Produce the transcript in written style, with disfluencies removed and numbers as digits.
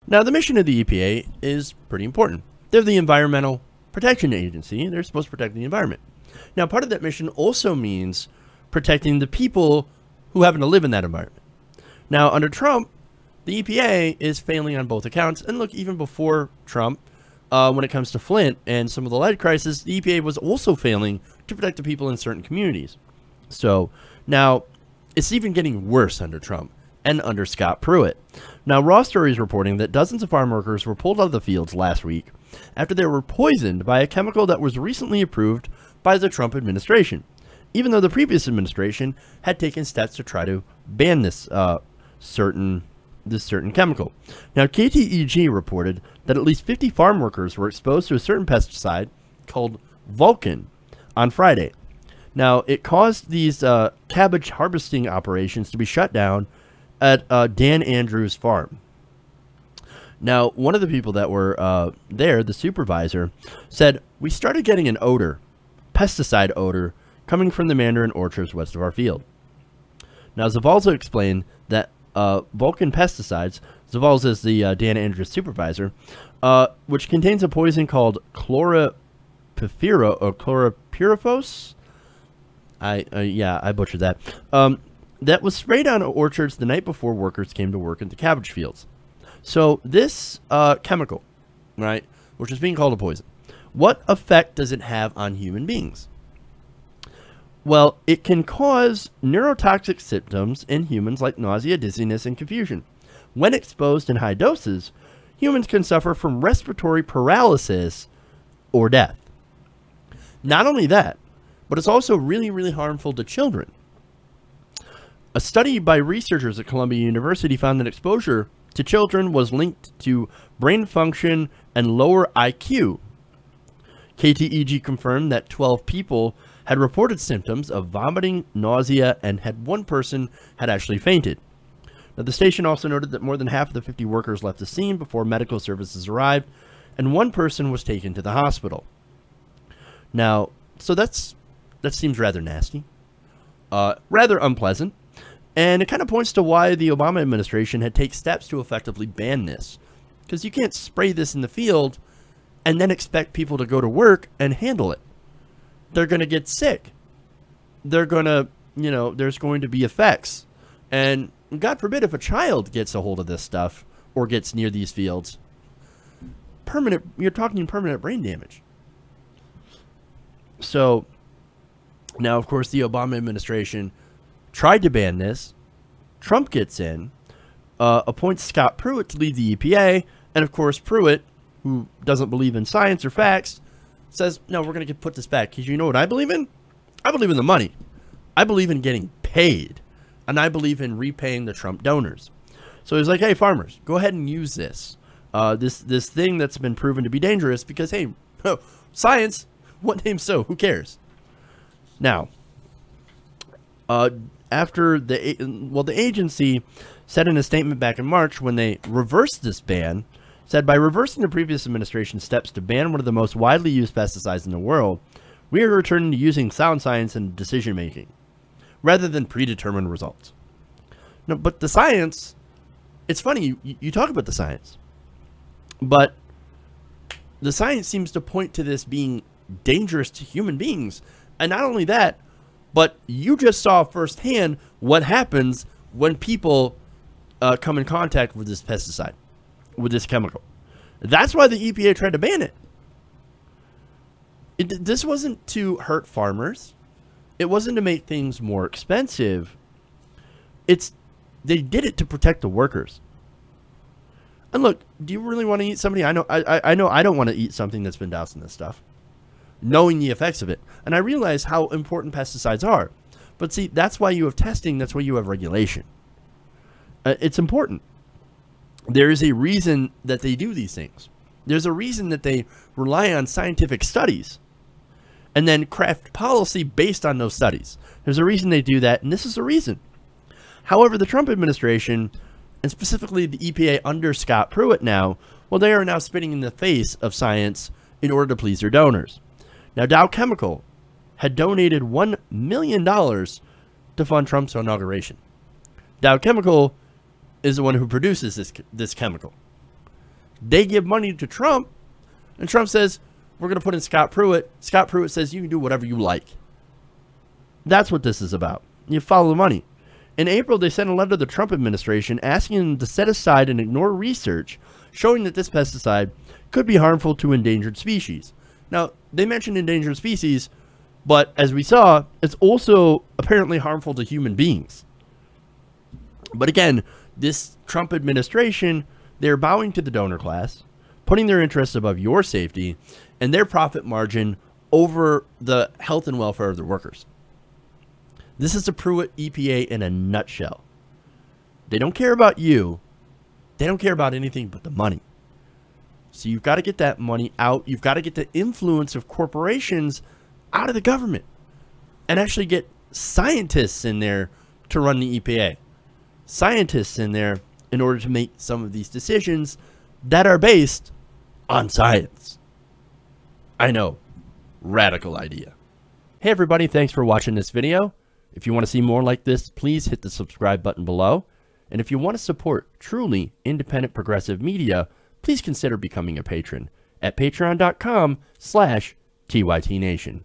Now, the mission of the EPA is pretty important. They're the Environmental Protection Agency. They're supposed to protect the environment. Now, part of that mission also means protecting the people who happen to live in that environment. Now, under Trump, the EPA is failing on both accounts. And look, even before Trump, when it comes to Flint and some of the lead crisis, the EPA was also failing to protect the people in certain communities. So now it's even getting worse under Trump and under Scott Pruitt. Now, Raw Story is reporting that dozens of farm workers were pulled out of the fields last week after they were poisoned by a chemical that was recently approved by the Trump administration, even though the previous administration had taken steps to try to ban this certain chemical. Now, KTEG reported that at least 50 farm workers were exposed to a certain pesticide called Vulcan on Friday. Now, it caused these cabbage harvesting operations to be shut down at Dan Andrews' farm. Now, one of the people that were there, the supervisor, said, "We started getting an odor, pesticide odor, coming from the mandarin orchards west of our field." Now, Zavalza explained that Vulcan pesticides, Zavalza is the Dan Andrews supervisor, which contains a poison called chlorpyrifos or chlorpyrifos. I butchered that. That was sprayed on orchards the night before workers came to work in the cabbage fields. So this chemical, right, which is being called a poison, what effect does it have on human beings? Well, it can cause neurotoxic symptoms in humans like nausea, dizziness, and confusion. When exposed in high doses, humans can suffer from respiratory paralysis or death. Not only that, but it's also really, really harmful to children. A study by researchers at Columbia University found that exposure to children was linked to brain function and lower IQ. KTEG confirmed that 12 people had reported symptoms of vomiting, nausea, and one person had actually fainted. Now, the station also noted that more than half of the 50 workers left the scene before medical services arrived, and one person was taken to the hospital. Now, so that seems rather nasty, rather unpleasant. And it kind of points to why the Obama administration had taken steps to effectively ban this. Because you can't spray this in the field and then expect people to go to work and handle it. They're going to get sick. They're going to, there's going to be effects. And God forbid if a child gets a hold of this stuff or gets near these fields, you're talking permanent brain damage. So now, of course, the Obama administration tried to ban this. Trump gets in, appoints Scott Pruitt to lead the EPA, and of course Pruitt, who doesn't believe in science or facts, says, no, we're going to put this back. Because you know what I believe in? I believe in the money. I believe in getting paid. And I believe in repaying the Trump donors. So he's like, hey, farmers, go ahead and use this. This thing that's been proven to be dangerous because, hey, science, what name so? Who cares? Now, after the agency said in a statement back in March when they reversed this ban, said by reversing the previous administration's steps to ban one of the most widely used pesticides in the world, we are returning to using sound science in decision making rather than predetermined results. No, but the science, it's funny, you talk about the science, but the science seems to point to this being dangerous to human beings. And not only that, but you just saw firsthand what happens when people come in contact with this pesticide, with this chemical. That's why the EPA tried to ban it. This wasn't to hurt farmers. It wasn't to make things more expensive. They did it to protect the workers. And look, do you really want to eat somebody? I know I don't want to eat something that's been doused in this stuff, knowing the effects of it. And I realize how important pesticides are. But see, that's why you have testing. That's why you have regulation. It's important. There is a reason that they do these things. There's a reason that they rely on scientific studies and then craft policy based on those studies. There's a reason they do that, and this is the reason. However, the Trump administration, and specifically the EPA under Scott Pruitt now, well, they are now spitting in the face of science in order to please their donors. Now, Dow Chemical had donated $1 million to fund Trump's inauguration. Dow Chemical is the one who produces this chemical. They give money to Trump, and Trump says, we're going to put in Scott Pruitt. Scott Pruitt says, you can do whatever you like. That's what this is about. You follow the money. In April, they sent a letter to the Trump administration asking them to set aside and ignore research showing that this pesticide could be harmful to endangered species. Now, they mentioned endangered species, but as we saw, it's also apparently harmful to human beings. But again, this Trump administration, they're bowing to the donor class, putting their interests above your safety and their profit margin over the health and welfare of their workers. This is the Pruitt EPA in a nutshell. They don't care about you. They don't care about anything but the money. So you've got to get that money out. You've got to get the influence of corporations out of the government and actually get scientists in there to run the EPA. Scientists in there in order to make some of these decisions that are based on science. I know, radical idea. Hey everybody, thanks for watching this video. If you want to see more like this, please hit the subscribe button below. And if you want to support truly independent progressive media, please consider becoming a patron at patreon.com/TYTNation.